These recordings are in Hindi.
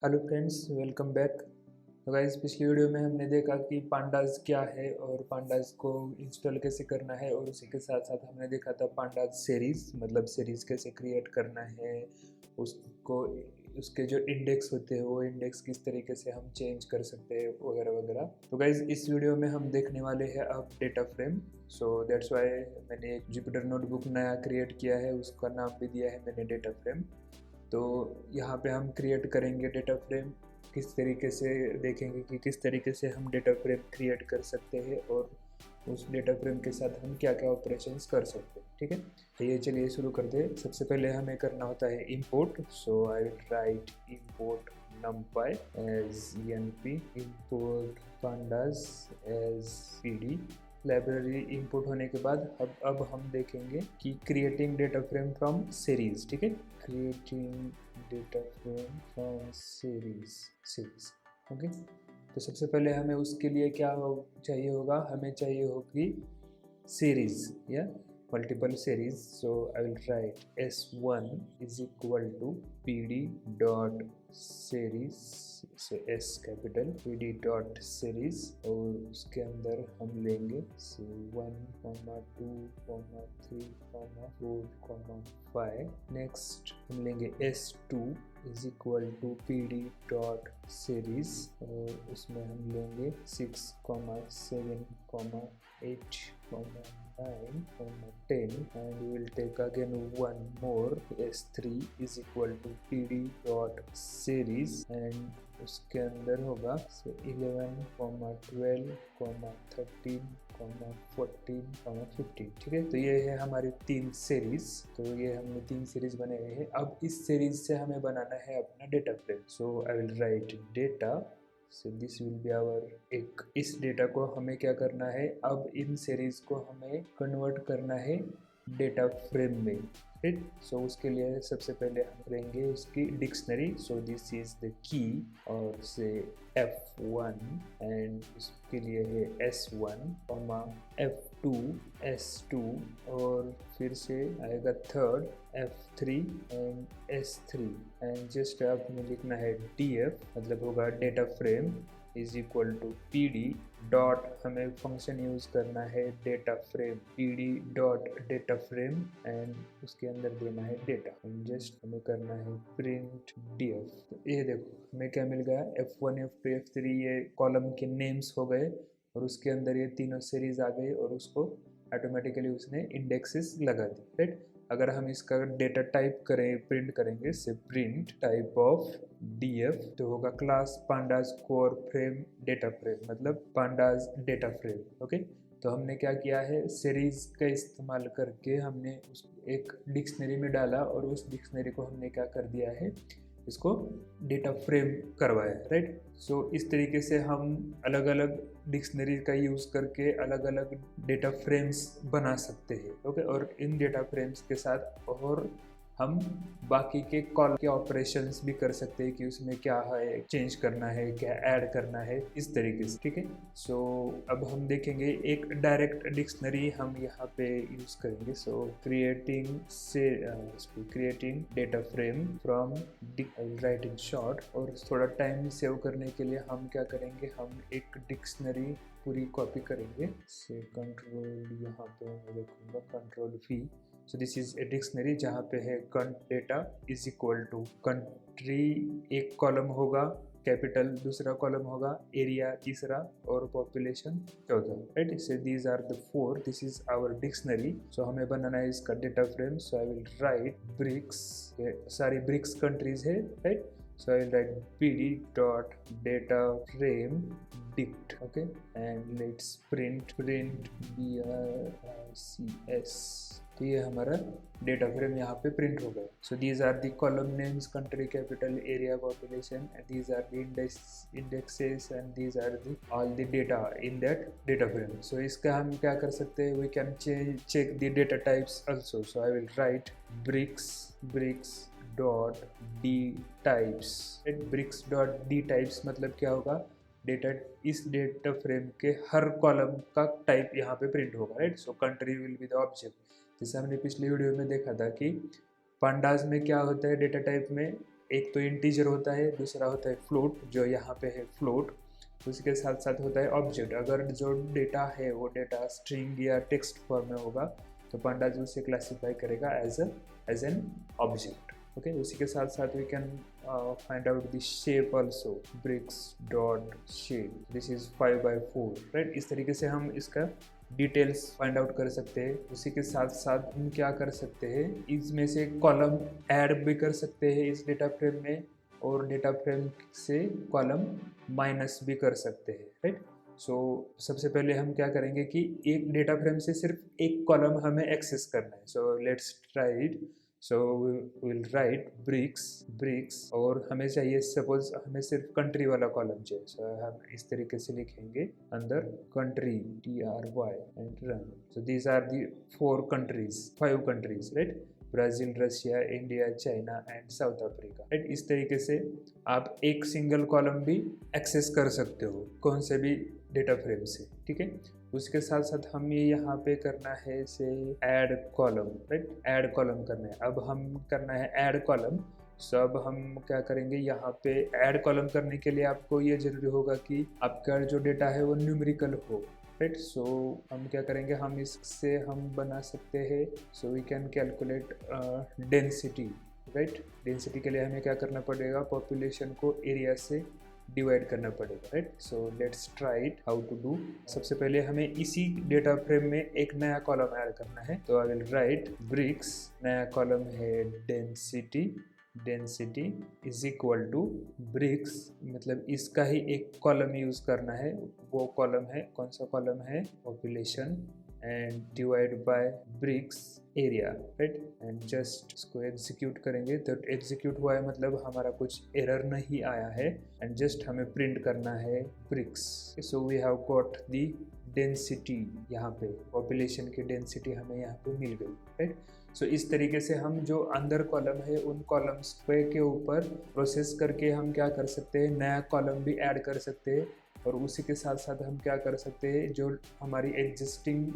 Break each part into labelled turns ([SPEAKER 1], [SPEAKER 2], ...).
[SPEAKER 1] Hello friends, welcome back. तो गाइस, पिछली वीडियो में हमने देखा कि पांडास क्या है और पांडास को इंस्टॉल कैसे करना है, और उसी के साथ साथ हमने देखा था पांडास सीरीज़ मतलब सीरीज़ कैसे क्रिएट करना है, उसको उसके जो इंडेक्स होते हैं वो इंडेक्स किस तरीके से हम चेंज कर सकते हैं वगैरह वगैरह। तो गाइस, इस वीडियो में हम देखने वाले हैं अब data frame. So that's why मैंने एक जुपिटर नोटबुक नया क्रिएट किया है, उसका नाम भी दिया है मैंने डेटा फ्रेम। तो यहाँ पे हम क्रिएट करेंगे डेटा फ्रेम। किस तरीके से देखेंगे कि किस तरीके से हम डेटा फ्रेम क्रिएट कर सकते हैं और उस डेटा फ्रेम के साथ हम क्या क्या ऑपरेशंस कर सकते हैं। ठीक है, तो ये चलिए शुरू करते हैं। सबसे पहले हमें करना होता है import. So I will right import numpy as enp, import pandas as pd। Library import होने के बाद अब हम देखेंगे कि creating data frame from series. ठीक है, creating data frame from series. Okay, तो सबसे पहले हमें उसके लिए क्या चाहिए होगा, हमें चाहिए होगी सीरीज या multiple series. So I will write s1 is equal to pd dot series, so s capital pd dot series, और उसके अंदर हम लेंगे 1, 2, 3, 4, 5। नेक्स्ट हम लेंगे s2 is equal to pd dot series, और उसमें हम लेंगे 6, 7, 8, 9, 10, and we will take again one more s3 is equal to pd dot series, and उसके अंदर होगा 11, 12, 13, 14, 15। ठीक है, तो ये है हमारी 3 सीरीज। तो ये हमने 3 सीरीज बने हुए हैं। अब इस सीरीज से हमें बनाना है अपना data frame. So I will write data, so this will be our एक। इस डेटा को हमें क्या करना है, अब इन सीरीज को हमें कन्वर्ट करना है डेटा फ्रेम में। राइट, सो उसके लिए सबसे पहले हम करेंगे उसकी dictionary. So this is the key, और से f1, एंड इसके लिए है s1, f2, s2, और फिर से आएगा third f3 and s3, and just आपने लिखना है df, मतलब होगा data frame is equal to pd dot, हमें फंक्शन यूज करना है data frame, pd dot data frame, and उसके अंदर देना है डेटा। जस्ट हमें करना है प्रिंट df। तो ये देखो हमें क्या मिल गया, f1, f2, f3 ये कॉलम के नेम्स हो गए, और उसके अंदर ये तीनों सीरीज आ गई, और उसको ऑटोमेटिकली उसने इंडेक्सेस लगा दी। राइट, अगर हम इसका डेटा टाइप करें, प्रिंट करेंगे से प्रिंट टाइप ऑफ df, तो होगा class pandas core frame data frame, मतलब पांडास डेटा फ्रेम। ओके, तो हमने क्या किया है, सीरीज का इस्तेमाल करके हमने उस एक डिक्शनरी में डाला, और उस डिक्शनरी को हमने क्या कर दिया है, इसको डेटा फ्रेम करवाया। राइट, सो इस तरीके से हम अलग अलग डिक्शनरी का यूज़ करके अलग अलग डेटा फ्रेम्स बना सकते हैं। ओके, और इन डेटा फ्रेम्स के साथ और हम बाकी के कॉल के ऑपरेशंस भी कर सकते हैं कि उसमें क्या है, चेंज करना है, क्या ऐड करना है, इस तरीके से। ठीक है, सो अब हम देखेंगे एक डायरेक्ट डिक्शनरी हम यहाँ पे यूज करेंगे। सो creating data frame from right in short, और थोड़ा टाइम सेव करने के लिए हम क्या करेंगे, हम एक डिक्शनरी पूरी कॉपी करेंगे। से कंट्रोल, यहाँ पे मैं लिखूंगा control V। So this is a dictionary जहाँ पे है कंट data is equal to country, एक कॉलम होगा कैपिटल, दूसरा कॉलम होगा एरिया, तीसरा, और पॉपुलेशन चौथा। Right, so these are the 4, this is our dictionary. So हमें बनाना है इसका data frame. So I will write BRICS, सारी ब्रिक्स कंट्रीज है। Right, so I'll write pd dot data frame dict, okay, and let's print brcs। तो ये हमारा डेटा फ्रेम यहाँ पे प्रिंट हो गया। So these are the column names, country, capital, area, population, and these are the indexes, and these are the all the data in that data frame. So इसका हम क्या कर सकते हैं, we can check the data types also. So I will write BRICS dot D types. BRICS dot D types मतलब क्या होगा, डेटा, इस डेटा फ्रेम के हर कॉलम का टाइप यहाँ पे प्रिंट होगा। Right, so country will be the object. जैसे हमने पिछली वीडियो में देखा था कि पांडास में क्या होता है डेटा टाइप में, एक तो इंटीजर होता है, दूसरा होता है फ्लोट, जो यहाँ पे है फ्लोट। उसके साथ साथ होता है ऑब्जेक्ट। अगर जो डेटा है वो डेटा स्ट्रिंग या टेक्स्ट फॉर्म में होगा तो पांडाज उसे क्लासीफाई करेगा एज एन ऑब्जेक्ट। ओके, उसी के साथ साथ we can find out the shape also, brics dot shape, this is 5x4, right. इस तरीके से हम इसका डिटेल्स फाइंड आउट कर सकते हैं। उसी के साथ साथ हम क्या कर सकते हैं, इसमें से कॉलम ऐड भी कर सकते हैं इस डेटा फ्रेम में, और डेटा फ्रेम से कॉलम माइनस भी कर सकते हैं, राइट। सो सबसे पहले हम क्या करेंगे कि एक डेटा फ्रेम से सिर्फ एक कॉलम हमें एक्सेस करना है। So let's try it. So will write brics और हमें चाहिए, सपोज हमें सिर्फ कंट्री वाला कॉलम चाहिए। सो हम इस तरीके से लिखेंगे अंदर country TRY and run. So these are the 5 countries, right. Brazil, Russia, India, China and South Africa, right. इस तरीके से आप एक सिंगल कॉलम भी एक्सेस कर सकते हो कौन से भी डेटा फ्रेम से, ठीक है। उसके साथ साथ हमें यहाँ पे करना है से add column, right. Add column करना है, अब हम करना है ऐड कॉलम। सो अब हम क्या करेंगे, यहाँ पे ऐड कॉलम करने के लिए आपको ये जरूरी होगा कि आपका जो डेटा है वो न्यूमेरिकल हो, राइट। सो हम क्या करेंगे, हम इससे हम बना सकते हैं, so we can calculate density, right. Density के लिए हमें क्या करना पड़ेगा, पॉपुलेशन को एरिया से डिवाइड करना पड़ेगा, right. So let's try it how to do. सबसे पहले हमें इसी डेटा फ्रेम में एक नया कॉलम ऐड करना है। तो आई विल राइट ब्रिक्स, नया कॉलम है density is equal to brics, मतलब इसका ही एक कॉलम यूज करना है। वो कॉलम है, कौन सा कॉलम है, population and divide by brics area, right. And just इसको एग्जीक्यूट करेंगे तो एग्जीक्यूट हुआ है, मतलब हमारा कुछ एरर नहीं आया है। एंड जस्ट हमें प्रिंट करना है brics. So we have got the density, यहाँ पे पॉपुलेशन की डेंसिटी हमें यहाँ पे मिल गई, राइट। सो इस तरीके से हम जो अंदर कॉलम है उन कॉलम्स पे के ऊपर प्रोसेस करके हम क्या कर सकते हैं, नया कॉलम भी ऐड कर सकते हैं। और उसी के साथ साथ हम क्या कर सकते हैं, जो हमारी एग्जिस्टिंग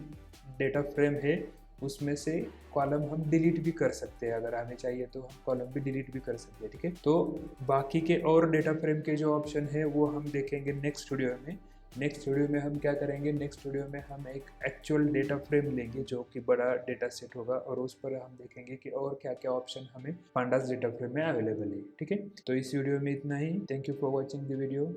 [SPEAKER 1] डेटा फ्रेम है उसमें से कॉलम हम डिलीट भी कर सकते हैं। अगर हमें चाहिए तो हम कॉलम भी डिलीट भी कर सकते हैं, ठीक है। तो बाकी के और डेटा फ्रेम के जो ऑप्शन है वो हम देखेंगे नेक्स्ट वीडियो में। नेक्स्ट वीडियो में हम क्या करेंगे, नेक्स्ट वीडियो में हम एक एक्चुअल डेटा फ्रेम लेंगे जो कि बड़ा डेटा सेट होगा, और उस पर हम देखेंगे कि और क्या क्या ऑप्शन हमें पांडास डेटा फ्रेम में अवेलेबल है, ठीक है। तो इस वीडियो में इतना ही। Thank you for watching the video.